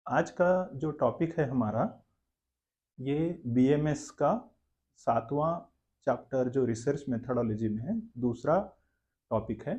आज का जो टॉपिक है हमारा, ये बीएमएस का 7वां चैप्टर जो रिसर्च मेथोडोलॉजी में है, दूसरा टॉपिक है।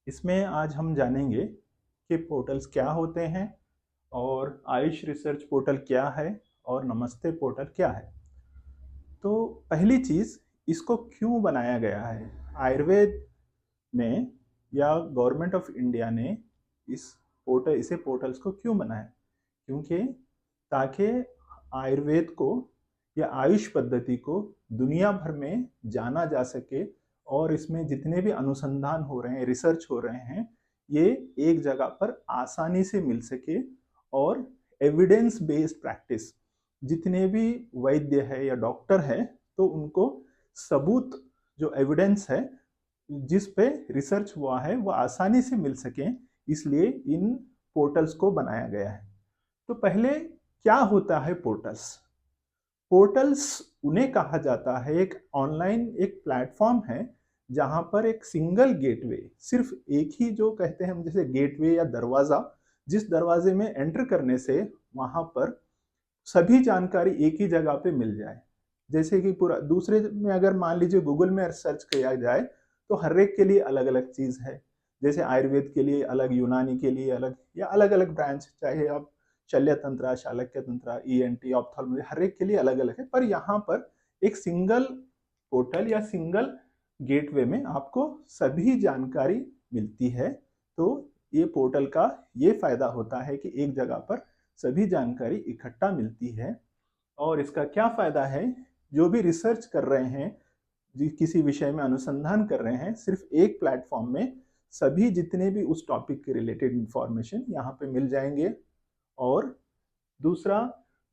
इसमें आज हम जानेंगे कि पोर्टल्स क्या होते हैं और आयुष रिसर्च पोर्टल क्या है और नमस्ते पोर्टल क्या है। तो पहली चीज़, इसको क्यों बनाया गया है आयुर्वेद में या गवर्नमेंट ऑफ इंडिया ने इसे पोर्टल्स को क्यों बनाया? क्योंकि ताकि आयुर्वेद को या आयुष पद्धति को दुनिया भर में जाना जा सके और इसमें जितने भी अनुसंधान हो रहे हैं, रिसर्च हो रहे हैं, ये एक जगह पर आसानी से मिल सके और एविडेंस बेस्ड प्रैक्टिस, जितने भी वैद्य है या डॉक्टर है तो उनको सबूत, जो एविडेंस है जिस पे रिसर्च हुआ है, वो आसानी से मिल सके, इसलिए इन पोर्टल्स को बनाया गया है। तो पहले क्या होता है पोर्टल्स? पोर्टल्स उन्हें कहा जाता है, एक ऑनलाइन एक प्लेटफॉर्म है जहां पर एक सिंगल गेटवे, सिर्फ एक ही, जो कहते हैं हम जैसे गेटवे या दरवाजा, जिस दरवाजे में एंटर करने से वहां पर सभी जानकारी एक ही जगह पे मिल जाए। जैसे कि पूरा दूसरे में अगर मान लीजिए गूगल में सर्च किया जाए तो हर एक के लिए अलग अलग चीज है। जैसे आयुर्वेद के लिए अलग, यूनानी के लिए अलग, या अलग अलग ब्रांच, चाहे आप शल्य तंत्र, शालक्य तंत्र, ईएनटी, ऑप्थाल्मोलॉजी, हर एक के लिए अलग अलग है। पर यहाँ पर एक सिंगल पोर्टल या सिंगल गेटवे में आपको सभी जानकारी मिलती है। तो ये पोर्टल का ये फायदा होता है कि एक जगह पर सभी जानकारी इकट्ठा मिलती है। और इसका क्या फायदा है? जो भी रिसर्च कर रहे हैं, किसी विषय में अनुसंधान कर रहे हैं, सिर्फ एक प्लेटफॉर्म में सभी जितने भी उस टॉपिक के रिलेटेड इंफॉर्मेशन यहाँ पे मिल जाएंगे। और दूसरा,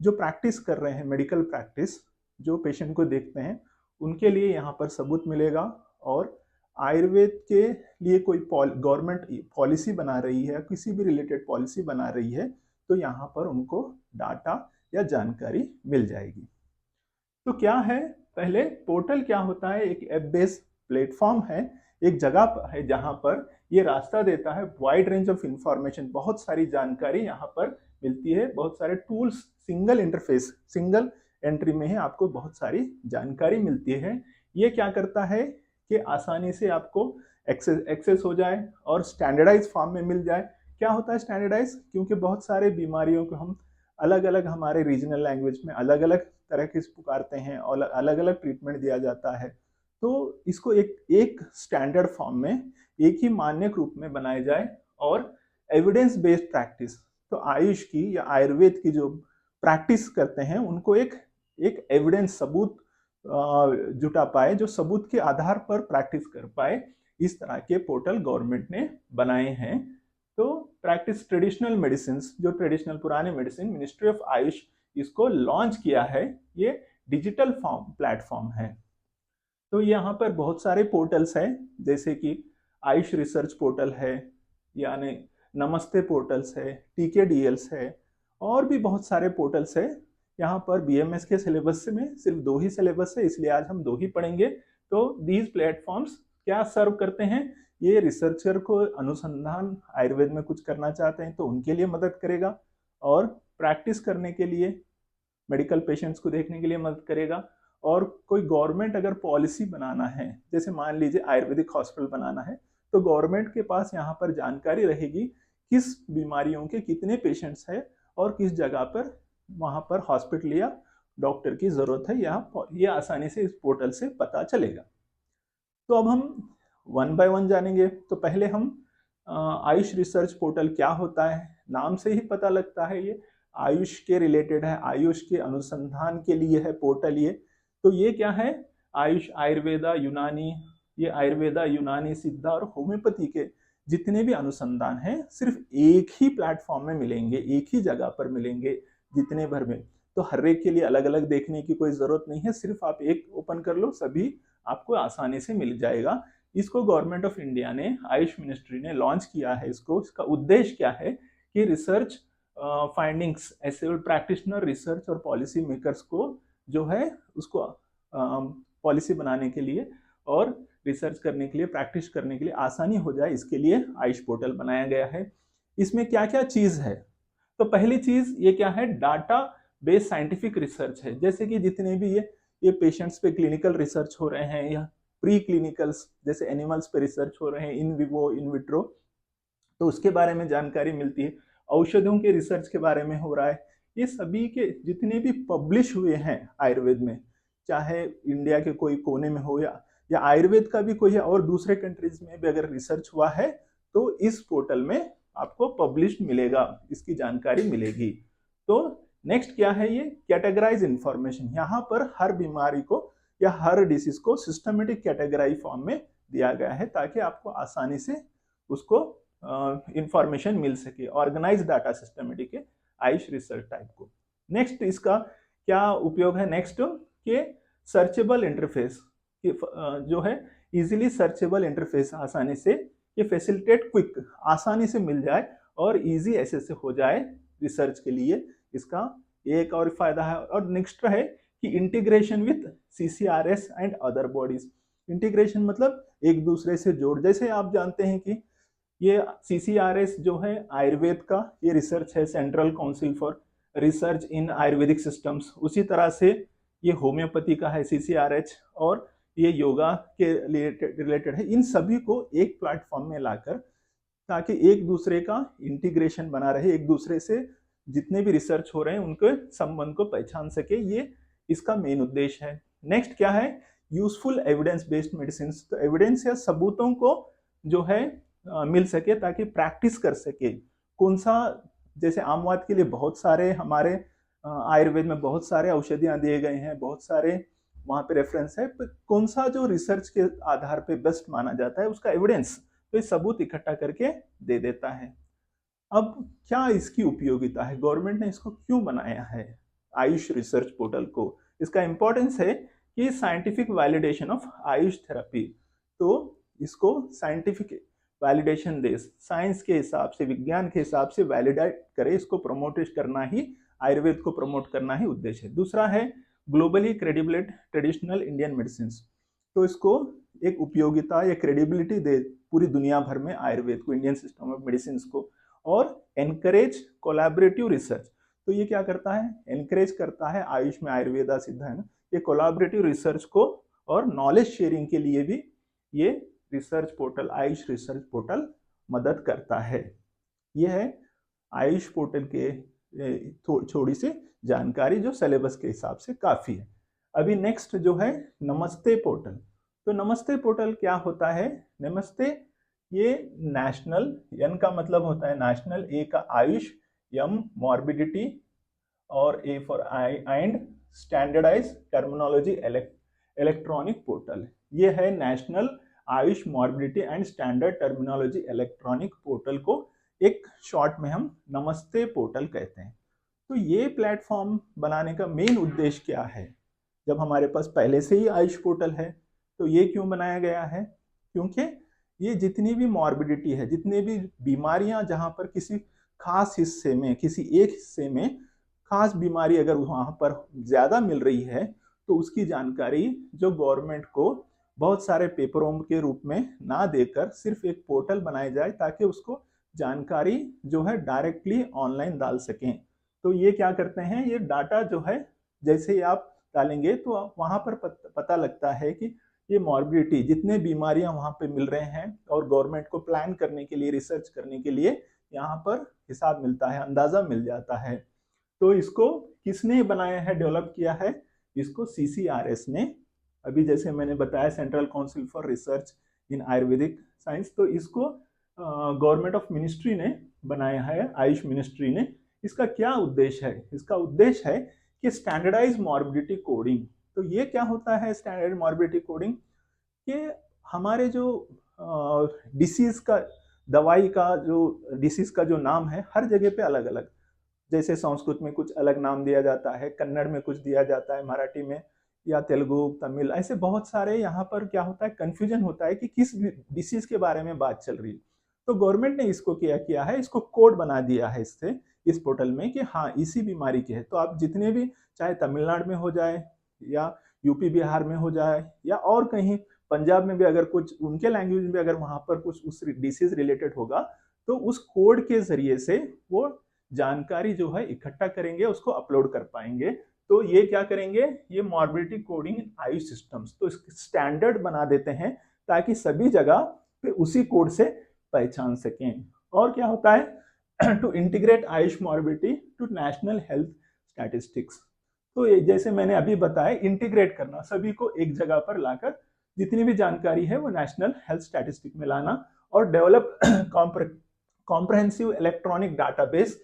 जो प्रैक्टिस कर रहे हैं, मेडिकल प्रैक्टिस, जो पेशेंट को देखते हैं, उनके लिए यहाँ पर सबूत मिलेगा। और आयुर्वेद के लिए कोई गवर्नमेंट पॉलिसी बना रही है, किसी भी रिलेटेड पॉलिसी बना रही है, तो यहाँ पर उनको डाटा या जानकारी मिल जाएगी। तो क्या है, पहले पोर्टल क्या होता है? एक ऐप बेस्ड प्लेटफॉर्म है, एक जगह है जहां पर ये रास्ता देता है वाइड रेंज ऑफ इंफॉर्मेशन, बहुत सारी जानकारी यहाँ पर मिलती है, बहुत सारे tools, single interface, single entry में ही आपको बहुत सारी जानकारी मिलती है। ये क्या करता है कि आसानी से आपको एक्सेस हो जाए और स्टैंडर्डाइज फॉर्म में मिल जाए। क्या होता है स्टैंडर्डाइज? क्योंकि बहुत सारे बीमारियों को हम अलग अलग हमारे रीजनल लैंग्वेज में अलग अलग तरह के पुकारते हैं और अलग अलग ट्रीटमेंट दिया जाता है। तो इसको एक स्टैंडर्ड फॉर्म में, एक ही मानक रूप में बनाया जाए। और एविडेंस बेस्ड प्रैक्टिस, तो आयुष की या आयुर्वेद की जो प्रैक्टिस करते हैं उनको एक एक एविडेंस, सबूत जुटा पाए, जो सबूत के आधार पर प्रैक्टिस कर पाए, इस तरह के पोर्टल गवर्नमेंट ने बनाए हैं। तो प्रैक्टिस ट्रेडिशनल मेडिसिन, जो ट्रेडिशनल पुराने मेडिसिन, मिनिस्ट्री ऑफ आयुष इसको लॉन्च किया है। ये डिजिटल फॉर्म प्लेटफॉर्म है। तो यहाँ पर बहुत सारे पोर्टल्स हैं, जैसे कि आयुष रिसर्च पोर्टल है, यानी नमस्ते पोर्टल्स है, टीकेडीएल्स है, और भी बहुत सारे पोर्टल्स है। यहाँ पर बीएमएस के सिलेबस में सिर्फ 2 ही सिलेबस है, इसलिए आज हम 2 ही पढ़ेंगे। तो दीज प्लेटफॉर्म्स क्या सर्व करते हैं? ये रिसर्चर को अनुसंधान आयुर्वेद में कुछ करना चाहते हैं तो उनके लिए मदद करेगा, और प्रैक्टिस करने के लिए, मेडिकल पेशेंट्स को देखने के लिए मदद करेगा। और कोई गवर्नमेंट अगर पॉलिसी बनाना है, जैसे मान लीजिए आयुर्वेदिक हॉस्पिटल बनाना है, तो गवर्नमेंट के पास यहाँ पर जानकारी रहेगी किस बीमारियों के कितने पेशेंट्स है और किस जगह पर वहाँ पर हॉस्पिटल या डॉक्टर की जरूरत है, ये आसानी से इस पोर्टल से पता चलेगा। तो अब हम वन बाय वन जानेंगे। तो पहले हम आयुष रिसर्च पोर्टल क्या होता है। नाम से ही पता लगता है ये आयुष के रिलेटेड है, आयुष के अनुसंधान के लिए है पोर्टल ये। तो ये क्या है? आयुष, आयुर्वेदा, यूनानी, ये आयुर्वेदा, यूनानी, सिद्धा और होम्योपैथी के जितने भी अनुसंधान हैं, सिर्फ एक ही प्लेटफॉर्म में मिलेंगे, एक ही जगह पर मिलेंगे जितने भर में। तो हर एक के लिए अलग अलग देखने की कोई जरूरत नहीं है, सिर्फ आप एक ओपन कर लो, सभी आपको आसानी से मिल जाएगा। इसको गवर्नमेंट ऑफ इंडिया ने, आयुष मिनिस्ट्री ने लॉन्च किया है इसको। इसका उद्देश्य क्या है कि रिसर्च फाइंडिंग्स, ऐसे प्रैक्टिशनर, रिसर्च और पॉलिसी मेकर्स को जो है उसको पॉलिसी बनाने के लिए और रिसर्च करने के लिए, प्रैक्टिस करने के लिए आसानी हो जाए, इसके लिए आयुष पोर्टल बनाया गया है। इसमें क्या क्या चीज है? तो पहली चीज ये क्या है, डाटा बेस्ड साइंटिफिक रिसर्च है। जैसे कि जितने भी ये पेशेंट्स पे क्लिनिकल रिसर्च हो रहे हैं या प्री क्लिनिकल्स जैसे एनिमल्स पे रिसर्च हो रहे हैं, इन विवो इन विट्रो, तो उसके बारे में जानकारी मिलती है। औषधियों के रिसर्च के बारे में हो रहा है। ये सभी के जितने भी पब्लिश हुए हैं आयुर्वेद में, चाहे इंडिया के कोई कोने में हो या आयुर्वेद का भी कोई और दूसरे कंट्रीज में भी अगर रिसर्च हुआ है तो इस पोर्टल में आपको पब्लिश मिलेगा, इसकी जानकारी मिलेगी। तो नेक्स्ट क्या है, ये कैटेगराइज इंफॉर्मेशन। यहाँ पर हर बीमारी को या हर डिसीज को सिस्टमेटिक कैटेगराइज फॉर्म में दिया गया है ताकि आपको आसानी से उसको इंफॉर्मेशन मिल सके। ऑर्गेनाइज डाटा सिस्टमेटिक है आयुष रिसर्च टाइप को। नेक्स्ट इसका क्या उपयोग है, नेक्स्ट के सर्चेबल इंटरफेस जो है, इजीली सर्चेबल इंटरफेस, आसानी से ये फैसिलिटेट क्विक, आसानी से मिल जाए और इजी ऐसे से हो जाए रिसर्च के लिए, इसका एक और फायदा है। और नेक्स्ट है कि integration with CCRS and other bodies. Integration मतलब एक दूसरे से जोड़, जैसे आप जानते हैं कि ये CCRS जो है आयुर्वेद का ये रिसर्च है, central council for research in Ayurvedic systems. उसी तरह से ये होम्योपैथी का है CCRH, और ये योगा के रिलेटेड है। इन सभी को एक प्लेटफॉर्म में लाकर ताकि एक दूसरे का इंटीग्रेशन बना रहे, एक दूसरे से जितने भी रिसर्च हो रहे हैं उनके संबंध को पहचान सके, ये इसका मेन उद्देश्य है। नेक्स्ट क्या है, यूजफुल एविडेंस बेस्ड मेडिसिन। तो एविडेंस या सबूतों को जो है मिल सके ताकि प्रैक्टिस कर सके। कौन सा, जैसे आमवाद के लिए बहुत सारे हमारे आयुर्वेद में बहुत सारे औषधियां दिए गए हैं, बहुत सारे वहां पे रेफरेंस है, तो कौन सा जो रिसर्च के आधार पे बेस्ट माना जाता है उसका एविडेंस, तो ये सबूत इकट्ठा करके दे देता है। अब क्या इसकी उपयोगिता है, गवर्नमेंट ने इसको क्यों बनाया है आयुष रिसर्च पोर्टल को? इसका इंपॉर्टेंस है कि scientific validation of Ayush therapy. तो इसको साइंटिफिक वैलिडेशन दे, साइंस के हिसाब से, विज्ञान के हिसाब से वैलिडेट करे, इसको प्रमोट करना ही, आयुर्वेद को प्रमोट करना ही उद्देश्य है। दूसरा है ग्लोबली क्रेडिबलेट ट्रेडिशनल इंडियन मेडिसिन। तो इसको एक उपयोगिता या क्रेडिबिलिटी दे पूरी दुनिया भर में आयुर्वेद को, इंडियन सिस्टम ऑफ मेडिसिन को, और एनकरेज कोलैबोरेटिव रिसर्च। तो ये क्या करता है, एनकरेज करता है, आयुष में आयुर्वेदा सिद्ध है ना, ये कोलैबोरेटिव रिसर्च को और नॉलेज शेयरिंग के लिए भी ये research portal, Ayush research portal मदद करता है। ये है आयुष पोर्टल के थोड़ी सी जानकारी जो सिलेबस के हिसाब से काफी है। अभी नेक्स्ट जो है नमस्ते पोर्टल। तो नमस्ते पोर्टल क्या होता है, नमस्ते ये नेशनल, एन का मतलब होता है नेशनल, ए का आयुष, एम मॉर्बिडिटी, और A for I and standardize terminology electronic portal. ये है national AYUSH morbidity and standard terminology electronic portal को एक शॉर्ट में हम नमस्ते पोर्टल कहते हैं। तो ये प्लेटफॉर्म बनाने का मेन उद्देश्य क्या है, जब हमारे पास पहले से ही आयुष पोर्टल है तो ये क्यों बनाया गया है, क्योंकि ये जितनी भी मॉर्बिडिटी है, जितनी भी बीमारियां जहां पर किसी खास हिस्से में, किसी एक हिस्से में खास बीमारी अगर वहां पर ज्यादा मिल रही है तो उसकी जानकारी जो गवर्नमेंट को बहुत सारे पेपरों के रूप में ना देकर सिर्फ एक पोर्टल बनाया जाए ताकि उसको जानकारी जो है डायरेक्टली ऑनलाइन डाल सकें। तो ये क्या करते हैं, ये डाटा जो है जैसे ही आप डालेंगे तो वहां पर पता लगता है कि ये मॉर्बिडिटी, जितने बीमारियां वहां पे मिल रहे हैं, और गवर्नमेंट को प्लान करने के लिए, रिसर्च करने के लिए यहाँ पर हिसाब मिलता है, अंदाजा मिल जाता है। तो इसको किसने बनाया है, डेवलप किया है, इसको CCRS ने। अभी जैसे मैंने बताया central council for research in Ayurvedic science, तो इसको गवर्नमेंट ऑफ मिनिस्ट्री ने बनाया है, आयुष मिनिस्ट्री ने। इसका क्या उद्देश्य है, इसका उद्देश्य है कि स्टैंडर्डाइज मॉर्बिडिटी कोडिंग। तो ये क्या होता है स्टैंडर्ड मॉर्बिडिटी कोडिंग, कि हमारे जो डिसीज का, दवाई का जो डिसीज का जो नाम है हर जगह पे अलग अलग, जैसे संस्कृत में कुछ अलग नाम दिया जाता है, कन्नड़ में कुछ दिया जाता है, मराठी में, या तेलुगु, तमिल, ऐसे बहुत सारे यहाँ पर क्या होता है, कंफ्यूजन होता है कि किस डिसीज के बारे में बात चल रही है। तो गवर्नमेंट ने इसको क्या किया है, इसको कोड बना दिया है इससे, इस पोर्टल में, कि हाँ इसी बीमारी के है। तो आप जितने भी, चाहे तमिलनाडु में हो जाए या यूपी बिहार में हो जाए या और कहीं पंजाब में भी, अगर कुछ उनके लैंग्वेज में अगर वहां पर कुछ उस डिसीज रिलेटेड होगा तो उस कोड के जरिए से वो जानकारी जो है इकट्ठा करेंगे, उसको अपलोड कर पाएंगे। तो ये क्या करेंगे, ये morbidity coding in Ayush systems, तो स्टैंडर्ड बना देते हैं ताकि सभी जगह पे उसी कोड से पहचान सकें। और क्या होता है to integrate AYUSH morbidity to national health statistics. तो ये जैसे मैंने अभी बताया, इंटीग्रेट करना, सभी को एक जगह पर लाकर जितनी भी जानकारी है वो नेशनल हेल्थ स्टैटिस्टिक में लाना, और develop comprehensive electronic database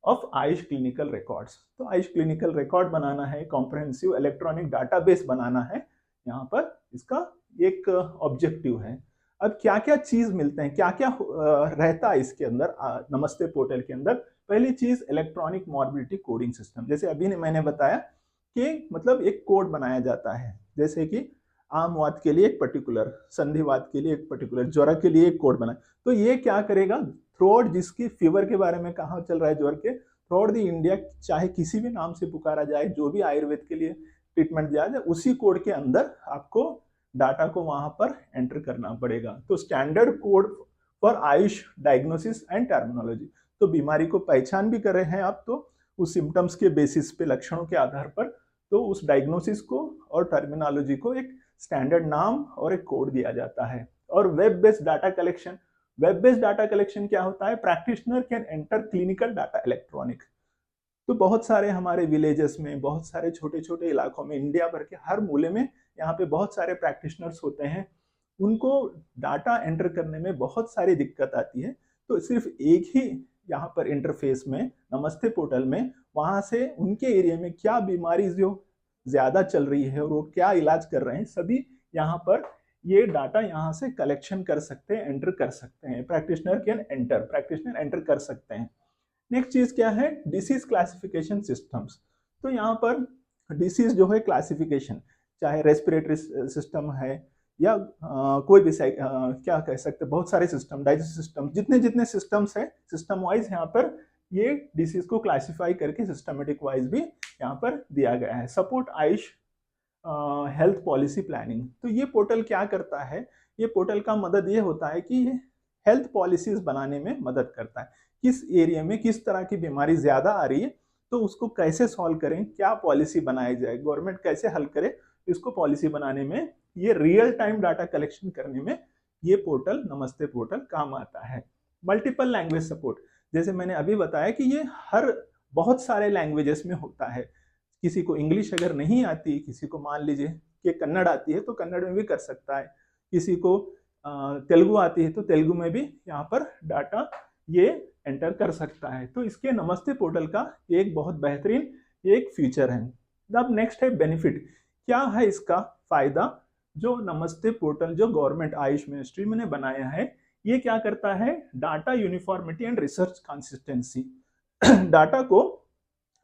of Ayush clinical records. तो आयुष क्लिनिकल रिकॉर्ड बनाना है, कॉम्प्रहेंसिव इलेक्ट्रॉनिक डाटाबेस बनाना है, यहाँ पर इसका एक ऑब्जेक्टिव है। अब क्या क्या चीज मिलते हैं, क्या क्या रहता है इसके अंदर नमस्ते पोर्टल के अंदर। पहली चीज इलेक्ट्रॉनिक मॉर्बिडिटी कोडिंग सिस्टम, जैसे अभी मैंने बताया कि मतलब एक कोड बनाया जाता है, जैसे कि आमवाद के लिए एक पर्टिकुलर, संधिवाद के लिए एक पर्टिकुलर, ज्वर के लिए एक कोड बना। तो ये क्या करेगा, थ्रू आउट, जिसकी फीवर के बारे में कहा चल रहा है ज्वर के, थ्रू आउट द इंडिया, चाहे किसी भी नाम से पुकारा जाए, जो भी आयुर्वेद के लिए ट्रीटमेंट दिया जाए, उसी कोड के अंदर आपको डाटा को वहां पर एंटर करना पड़ेगा। तो standard code for Ayush diagnosis and terminology. तो बीमारी को पहचान भी कर रहे हैं आप, तो उस सिम्टम्स के बेसिस पे, लक्षणों के आधार पर, तो उस डायग्नोसिस को और टर्मिनोलॉजी को एक स्टैंडर्ड नाम और एक कोड दिया जाता है। और web based data collection, web based data collection क्या होता है, practitioner can enter clinical data electronic. तो बहुत सारे हमारे विलेजेस में, बहुत सारे छोटे छोटे इलाकों में, इंडिया भर के हर मूले में यहाँ पे बहुत सारे प्रैक्टिशनर्स होते हैं, उनको डाटा एंटर करने में बहुत सारी दिक्कत आती है। तो सिर्फ एक ही यहाँ पर इंटरफेस में, नमस्ते पोर्टल में, वहां से उनके एरिया में क्या बीमारी जो ज्यादा चल रही है और वो क्या इलाज कर रहे हैं, सभी यहाँ पर ये डाटा यहाँ से कलेक्शन कर सकते हैं, एंटर कर सकते हैं। Practitioner can enter, practitioner enter कर सकते हैं। नेक्स्ट चीज क्या है, डिसीज क्लासिफिकेशन सिस्टम्स। तो यहाँ पर डिसीज जो है क्लासिफिकेशन, चाहे रेस्पिरेटरी सिस्टम है या कोई भी क्या कह सकते हैं, बहुत सारे सिस्टम, डाइजेस्टिव सिस्टम, जितने जितने सिस्टम्स है, सिस्टम वाइज यहाँ पर ये डिसीज को क्लासिफाई करके सिस्टमेटिक वाइज भी यहाँ पर दिया गया है। Support Ayush health policy planning. तो ये पोर्टल क्या करता है, ये पोर्टल का मदद ये होता है कि ये हेल्थ पॉलिसीज बनाने में मदद करता है। किस एरिया में किस तरह की बीमारी ज्यादा आ रही है, तो उसको कैसे सॉल्व करें, क्या पॉलिसी बनाई जाए, गवर्नमेंट कैसे हल करे, इसको पॉलिसी बनाने में, ये रियल टाइम डाटा कलेक्शन करने में ये पोर्टल, नमस्ते पोर्टल, काम आता है। मल्टीपल लैंग्वेज सपोर्ट, जैसे मैंने अभी बताया कि ये हर बहुत सारे लैंग्वेजेस में होता है। किसी को इंग्लिश अगर नहीं आती, किसी को मान लीजिए कि कन्नड़ आती है तो कन्नड़ में भी कर सकता है, किसी को तेलुगु आती है तो तेलुगु में भी यहाँ पर डाटा ये एंटर कर सकता है। तो इसके नमस्ते पोर्टल का एक बहुत बेहतरीन एक फीचर है। अब नेक्स्ट है बेनिफिट, क्या है इसका फायदा। जो नमस्ते पोर्टल जो गवर्नमेंट आयुष मिनिस्ट्री ने बनाया है, ये क्या करता है, data uniformity and research consistency. Data को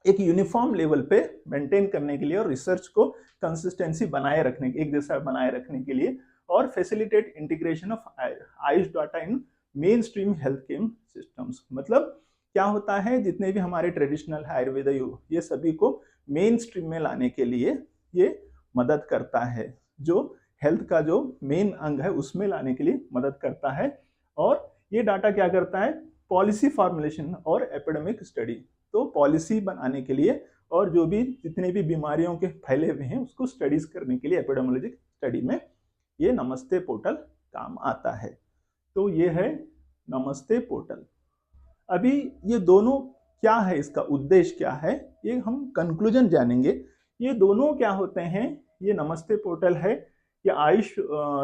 एक यूनिफॉर्म लेवल पे मेंटेन करने के लिए और रिसर्च को कंसिस्टेंसी बनाए रखने, एक जैसा बनाए रखने के लिए, और facilitate integration of Ayush data in main stream health care systems. मतलब क्या होता है, जितने भी हमारे ट्रेडिशनल आयुर्वेद योग, ये सभी को मेन स्ट्रीम में लाने के लिए ये मदद करता है, जो हेल्थ का जो मेन अंग है उसमें लाने के लिए मदद करता है। और ये डाटा क्या करता है, पॉलिसी फॉर्मुलेशन और एपिडेमिक स्टडी, तो पॉलिसी बनाने के लिए और जो भी जितने भी बीमारियों के फैले हुए हैं उसको स्टडीज करने के लिए, एपिडेमियोलॉजिक स्टडी में ये नमस्ते पोर्टल काम आता है। तो ये है नमस्ते पोर्टल। अभी ये दोनों क्या है, इसका उद्देश्य क्या है, ये हम कंक्लूजन जानेंगे। ये दोनों क्या होते हैं, ये नमस्ते पोर्टल है, ये आयुष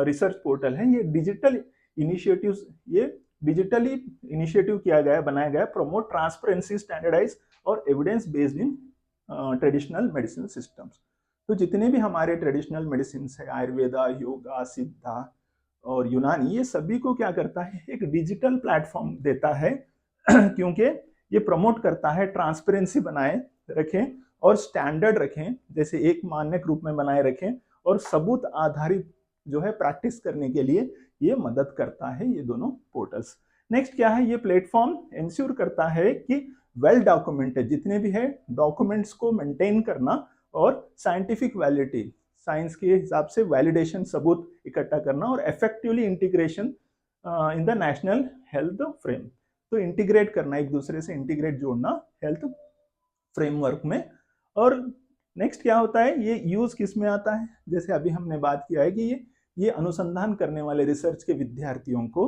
रिसर्च पोर्टल है, ये डिजिटल इनिशिएटिव्स, ये डिजिटली इनिशिएटिव किया गया, बनाया गया, प्रमोट ट्रांसपेरेंसी, स्टैंडर्डाइज और evidence based in traditional medicine systems. तो जितने भी हमारे ट्रेडिशनल मेडिसिन है, आयुर्वेदा, योगा, सिद्धा और यूनानी, ये सभी को क्या करता है, एक डिजिटल प्लेटफॉर्म देता है क्योंकि ये प्रमोट करता है ट्रांसपेरेंसी बनाए रखें और स्टैंडर्ड रखें, जैसे एक मानक रूप में बनाए रखें, और सबूत आधारित जो है प्रैक्टिस करने के लिए ये मदद करता है, ये दोनों पोर्टल्स। नेक्स्ट क्या है, ये प्लेटफॉर्म इंश्योर करता है कि वेल डॉक्यूमेंटेड जितने भी है डॉक्यूमेंट्स को मेंटेन करना और साइंटिफिक वैलिडिटी, साइंस के हिसाब से वैलिडेशन, सबूत इकट्ठा करना और effectively integration in the national health frame. तो इंटीग्रेट करना, एक दूसरे से इंटीग्रेट जोड़ना हेल्थ फ्रेमवर्क में। और नेक्स्ट क्या होता है, ये यूज किस में आता है, जैसे अभी हमने बात किया है कि ये अनुसंधान करने वाले रिसर्च के विद्यार्थियों को,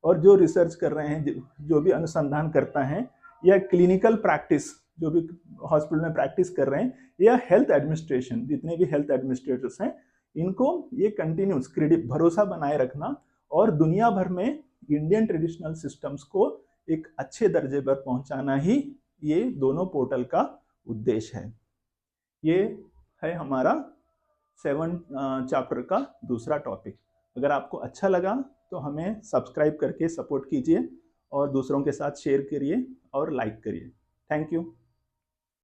और जो रिसर्च कर रहे हैं, जो भी अनुसंधान करता है, या क्लिनिकल प्रैक्टिस जो भी हॉस्पिटल में प्रैक्टिस कर रहे हैं, या हेल्थ एडमिनिस्ट्रेशन, जितने भी हेल्थ एडमिनिस्ट्रेटर्स हैं, इनको ये कंटिन्यूस क्रेडिट भरोसा बनाए रखना और दुनिया भर में इंडियन ट्रेडिशनल सिस्टम्स को एक अच्छे दर्जे पर पहुंचाना ही ये दोनों पोर्टल का उद्देश्य है। ये है हमारा 7 चैप्टर का दूसरा टॉपिक। अगर आपको अच्छा लगा तो हमें सब्सक्राइब करके सपोर्ट कीजिए और दूसरों के साथ शेयर करिए और लाइक करिए। Thank you.